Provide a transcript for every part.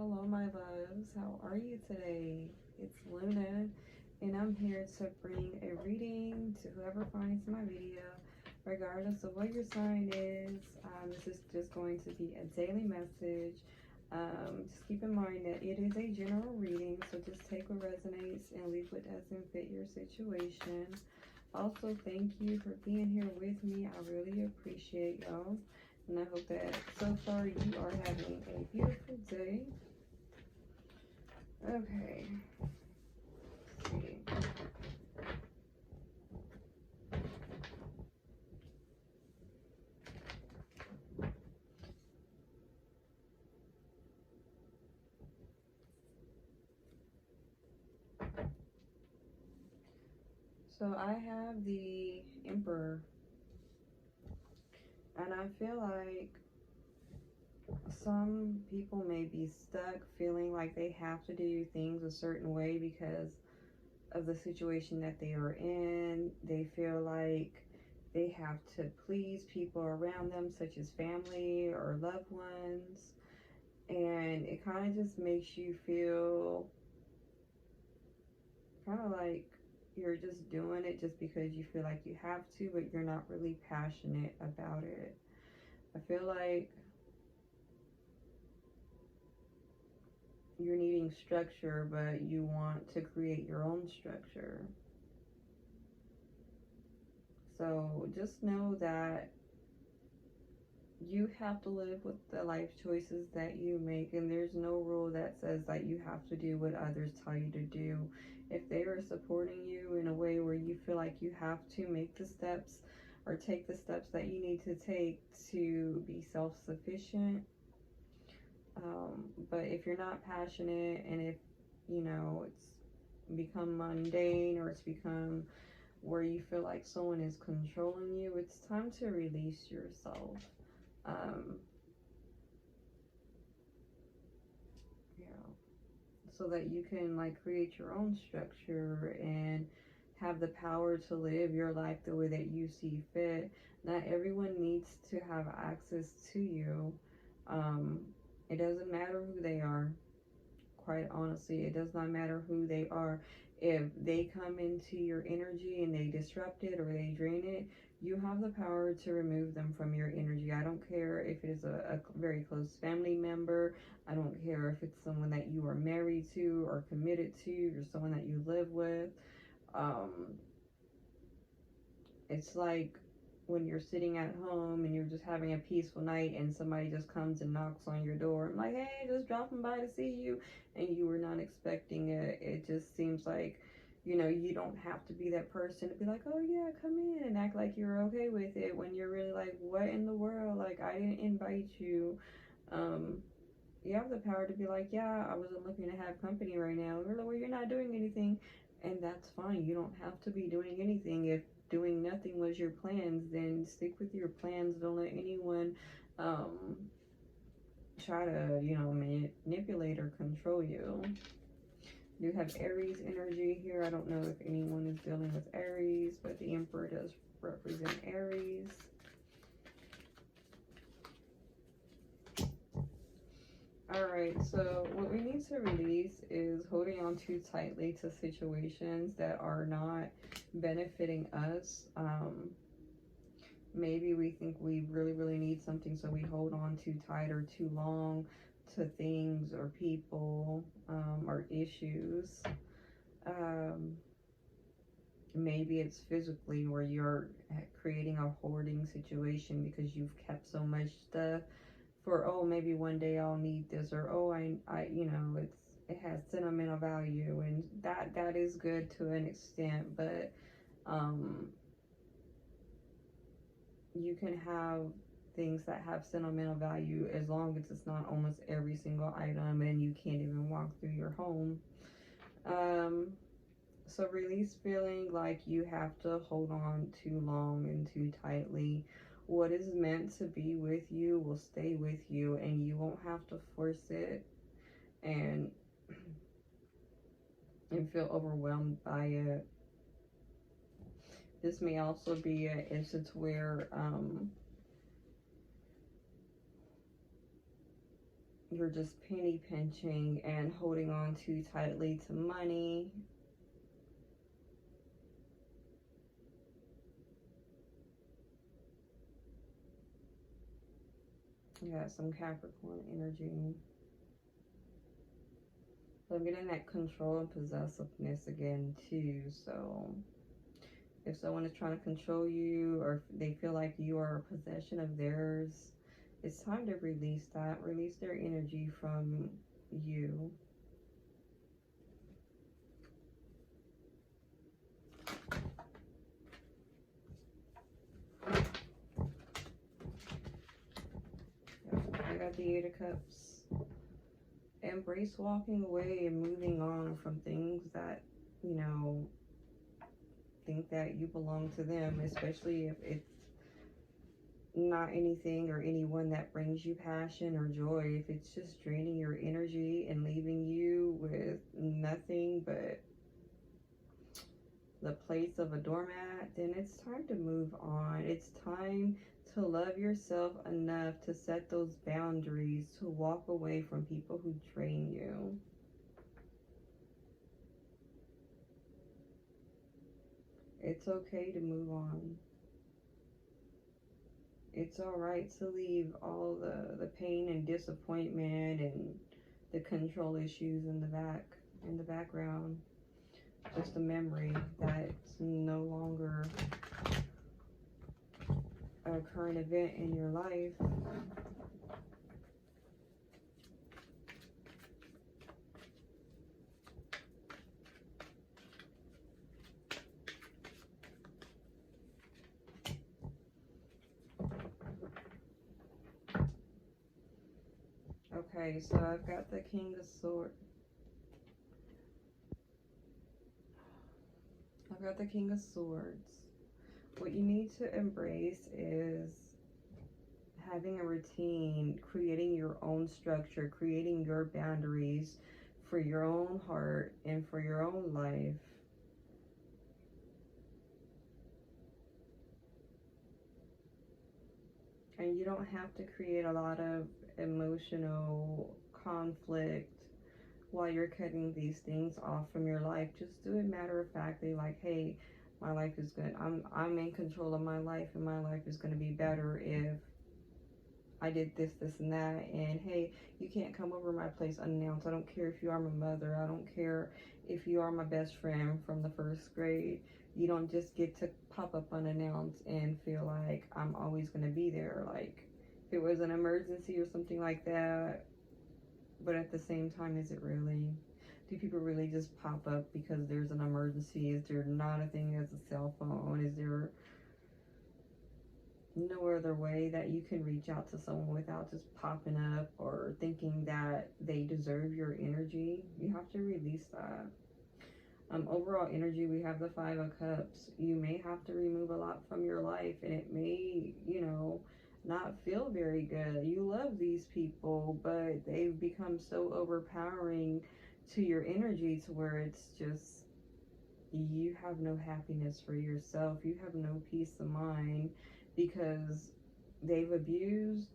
Hello, my loves. How are you today? It's Luna, and I'm here to bring a reading to whoever finds my video, regardless of what your sign is. This is just going to be a daily message. Just keep in mind that it is a general reading, so just take what resonates and leave what doesn't fit your situation. Also, thank you for being here with me. I really appreciate y'all. And I hope that so far you are having a beautiful day. Okay. Let's see. So I have the Emperor. And I feel like some people may be stuck feeling like they have to do things a certain way because of the situation that they are in. They feel like they have to please people around them, such as family or loved ones. And it kind of just makes you feel kind of like you're just doing it just because you feel like you have to, but you're not really passionate about it. I feel like you're needing structure, but you want to create your own structure. So just know that you have to live with the life choices that you make, and there's no rule that says that you have to do what others tell you to do. If they are supporting you in a way where you feel like you have to make the steps or take the steps that you need to take to be self-sufficient, but if you're not passionate, and if it's become mundane, or it's become where you feel like someone is controlling you, it's time to release yourself. So that you can create your own structure and have the power to live your life the way that you see fit. Not everyone needs to have access to you. It doesn't matter who they are. Quite honestly, it does not matter who they are. If they come into your energy and they disrupt it or they drain it, you have the power to remove them from your energy. I don't care if it is a very close family member. I don't care if it's someone that you are married to or committed to, or someone that you live with. It's like when you're sitting at home and you're just having a peaceful night and somebody just comes and knocks on your door and like, hey, just dropping by to see you, and you were not expecting it. It just seems like, you don't have to be that person to be like, oh yeah, come in, and act like you're okay with it, when you're really like, what in the world? Like, I didn't invite you. You have the power to be like, yeah, I wasn't looking to have company right now. We're like, well, you're not doing anything, and that's fine. You don't have to be doing anything. If doing nothing was your plans, then stick with your plans. Don't let anyone try to manipulate or control you. You have Aries energy here. I don't know if anyone is dealing with Aries, but the Emperor does represent Aries. Alright, so what we need to release is holding on too tightly to situations that are not benefiting us. Maybe we think we really need something, so we hold on too tight or too long to things or people, or issues. Maybe it's physically, where you're creating a hoarding situation because you've kept so much stuff for, oh, maybe one day I'll need this, or oh, I it has sentimental value, and that is good to an extent, but you can have things that have sentimental value as long as it's not almost every single item and you can't even walk through your home. So release feeling like you have to hold on too long and too tightly. What is meant to be with you will stay with you, and you won't have to force it and feel overwhelmed by it. This may also be an instance where you're just penny pinching and holding on too tightly to money. You got some Capricorn energy. So I'm getting that control and possessiveness again too. So if someone is trying to control you, or if they feel like you are a possession of theirs, it's time to release that. Release their energy from you. I got the Eight of Cups. Embrace walking away and moving on from things that, you know, think that you belong to them, especially if it's not anything or anyone that brings you passion or joy. If it's just draining your energy and leaving you with nothing but the place of a doormat, then it's time to move on. It's time to love yourself enough to set those boundaries, to walk away from people who drain you. It's okay to move on. It's all right to leave all the pain and disappointment and the control issues in the background. Just a memory that's no longer a current event in your life. Okay, so I've got the King of Swords. I've got the King of Swords. What you need to embrace is having a routine, creating your own structure, creating your boundaries for your own heart and for your own life. And you don't have to create a lot of emotional conflict while you're cutting these things off from your life. Just do it matter-of-factly, like, hey, my life is good. I'm in control of my life, and my life is going to be better if I did this, this, and that. And hey, you can't come over my place unannounced. I don't care if you are my mother. I don't care if you are my best friend from the first grade. You don't just get to pop up unannounced and feel like I'm always going to be there. Like, if it was an emergency or something like that. But at the same time, is it really? Do people really just pop up because there's an emergency? Is there not a thing as a cell phone? Is there no other way that you can reach out to someone without just popping up or thinking that they deserve your energy? You have to release that. Overall energy, we have the Five of Cups. You may have to remove a lot from your life, and it may, you know, not feel very good. You love these people, but they've become so overpowering to your energy to where it's just, you have no happiness for yourself. You have no peace of mind because they've abused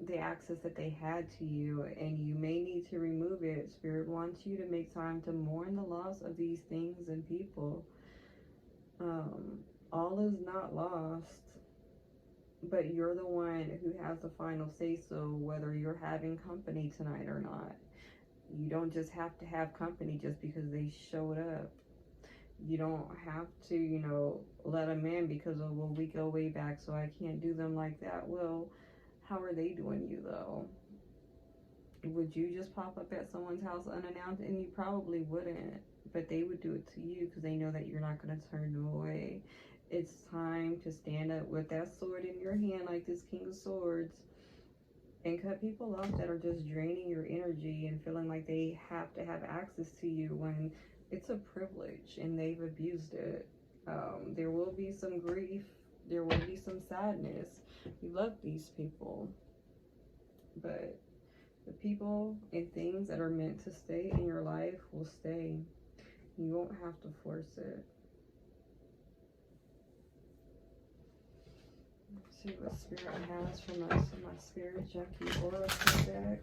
the access that they had to you, and you may need to remove it. Spirit wants you to make time to mourn the loss of these things and people. All is not lost, but you're the one who has the final say so whether you're having company tonight or not. You don't just have to have company just because they showed up. You don't have to, you know, let them in because of, well, we go way back, so I can't do them like that. Well, how are they doing you, though? Would you just pop up at someone's house unannounced? And you probably wouldn't, but they would do it to you because they know that you're not going to turn them away. It's time to stand up with that sword in your hand, like this King of Swords, and cut people off that are just draining your energy and feeling like they have to have access to you when it's a privilege and they've abused it. There will be some grief. There will be some sadness. You love these people, but the people and things that are meant to stay in your life will stay. You won't have to force it. see what Spirit has for us in my Spirit Junkie Oracle deck.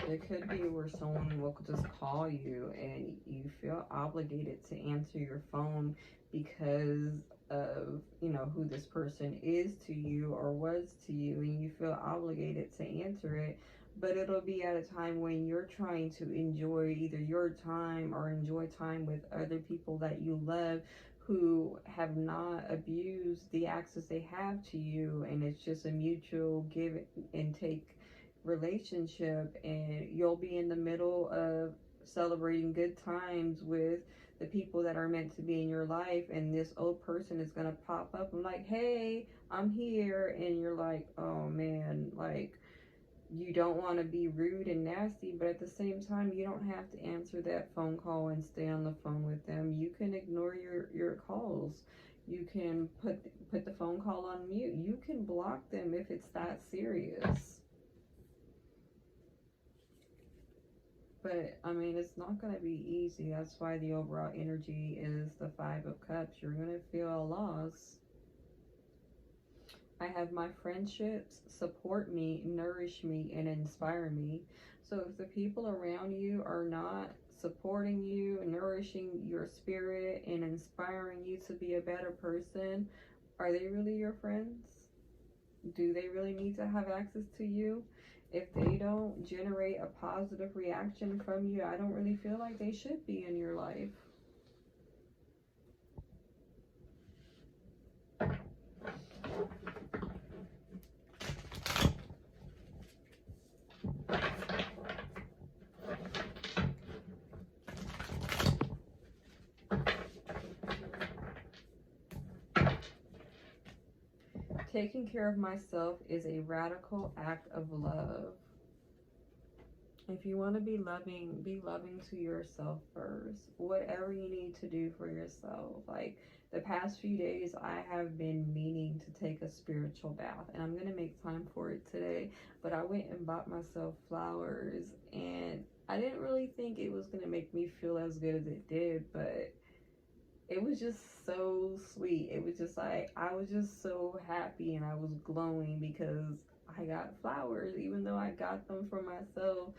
It could be where someone will just call you and you feel obligated to answer your phone because of, you know, who this person is to you or was to you, and you feel obligated to answer it. But it'll be at a time when you're trying to enjoy either your time or enjoy time with other people that you love who have not abused the access they have to you, and it's just a mutual give and take relationship, and you'll be in the middle of celebrating good times with the people that are meant to be in your life, and this old person is gonna pop up and like, hey, I'm here, and you're like, oh man, like, you don't want to be rude and nasty, but at the same time you don't have to answer that phone call and stay on the phone with them. You can ignore your calls. You can put the phone call on mute. You can block them if it's that serious. But, I mean, it's not going to be easy. That's why the overall energy is the Five of Cups. You're going to feel a loss. I have my friendships support me, nourish me, and inspire me. So if the people around you are not supporting you, nourishing your spirit, and inspiring you to be a better person, are they really your friends? Do they really need to have access to you? If they don't generate a positive reaction from you, I don't really feel like they should be in your life. Taking care of myself is a radical act of love. If you want to be loving to yourself first. Whatever you need to do for yourself. Like, the past few days, I have been meaning to take a spiritual bath, and I'm going to make time for it today. But I went and bought myself flowers, and I didn't really think it was going to make me feel as good as it did, but it was just so sweet. It was just like, I was just so happy, and I was glowing because I got flowers, even though I got them for myself.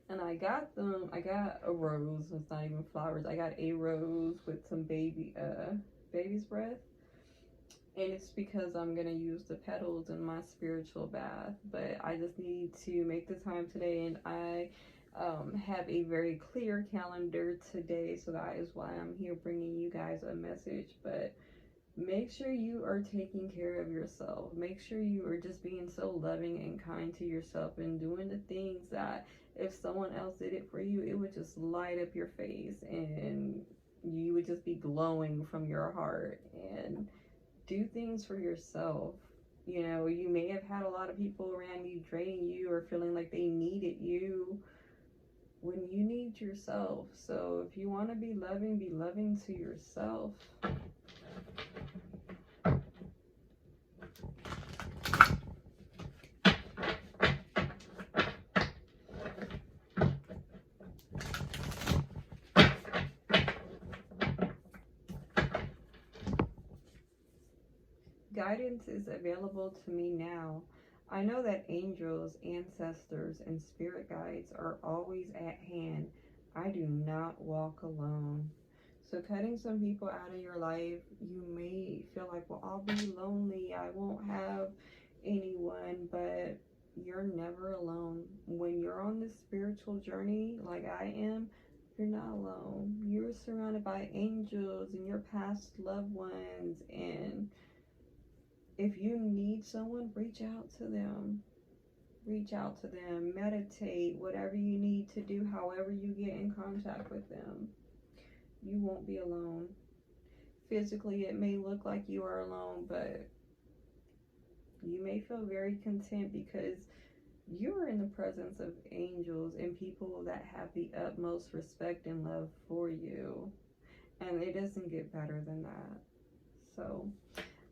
And I got a rose. It's not even flowers. I got a rose with some baby's breath. And it's because I'm going to use the petals in my spiritual bath. But I just need to make the time today, and I have a very clear calendar today, so that is why I'm here bringing you guys a message. But make sure you are taking care of yourself. Make sure you are just being so loving and kind to yourself and doing the things that if someone else did it for you, it would just light up your face and you would just be glowing from your heart. And do things for yourself. You know, you may have had a lot of people around you draining you or feeling like they needed you when you need yourself. So if you want to be loving to yourself. Guidance is available to me now. I know that angels, ancestors, and spirit guides are always at hand. I do not walk alone. So cutting some people out of your life, you may feel like, well, I'll be lonely. I won't have anyone, but you're never alone. When you're on this spiritual journey like I am, you're not alone. You're surrounded by angels and your past loved ones, and if you need someone, reach out to them. Reach out to them. Meditate. Whatever you need to do, however you get in contact with them. You won't be alone. Physically, it may look like you are alone, but you may feel very content because you are in the presence of angels and people that have the utmost respect and love for you. And it doesn't get better than that. So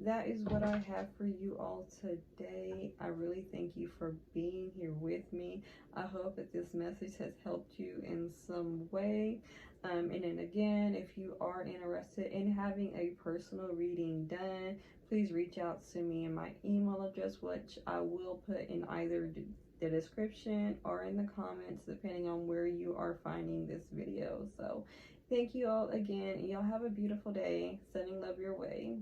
that is what I have for you all today. I really thank you for being here with me. I hope that this message has helped you in some way. And then again, if you are interested in having a personal reading done, please reach out to me in my email address, which I will put in either the description or in the comments, depending on where you are finding this video. So thank you all again. Y'all have a beautiful day. Sending love your way.